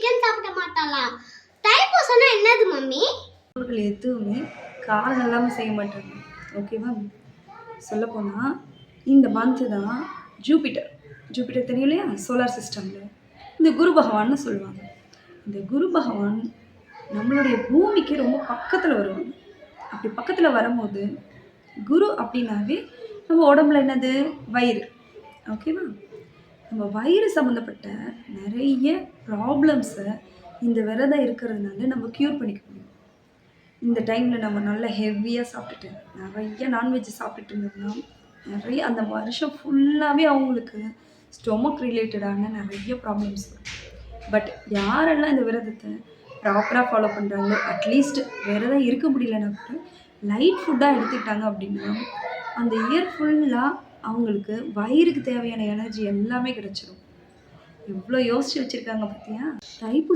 Chicken சாப்பிட மாட்டாளாம். தைப்பூசம்னா என்னது mummy? அவர்கள் எதுவுமே காரணம் இல்லாமல் செய்ய மாட்டாங்க. ஓகேவா? சொல்லப்போனால் இந்த மந்த்து தான் ஜூபிட்டர் ஜூபிட்டர் தெரியும் இல்லையா? சோலார் சிஸ்டமில் இந்த குரு பகவான்னு சொல்லுவாங்க. இந்த குரு பகவான் நம்மளுடைய பூமிக்கு ரொம்ப பக்கத்தில் வருவாங்க. அப்படி பக்கத்தில் வரும்போது குரு அப்படின்னாவே நம்ம உடம்புல என்னது? வயிறு. ஓகேவா? நம்ம வயிறு சம்மந்தப்பட்ட நிறைய ப்ராப்ளம்ஸை இந்த விரதம் இருக்கிறதுனால நம்ம க்யூர் பண்ணிக்க முடியும். இந்த டைமில் நம்ம நல்லா ஹெவியாக சாப்பிட்டுட்டு நிறைய நான்வெஜ் சாப்பிட்டுட்டு இருந்தோம்னா நிறைய அந்த வருஷம் ஃபுல்லாகவே அவங்களுக்கு ஸ்டொமக் ரிலேட்டடான நிறைய ப்ராப்ளம்ஸ் வரும். பட் யாரெல்லாம் இந்த விரதத்தை ப்ராப்பராக ஃபாலோ பண்ணுறாங்களோ, அட்லீஸ்ட் விரதம் இருக்க முடியலன்னா கூட லைட் ஃபுட்டாக எடுத்துக்கிட்டாங்க அப்படின்னா அந்த இயர் ஃபுல்லாக அவங்களுக்கு வயிறுக்கு தேவையான எனர்ஜி எல்லாமே கிடச்சிடும். எவ்வளோ யோசிச்சு வச்சுருக்காங்க பார்த்தியா? தைப்பூசம்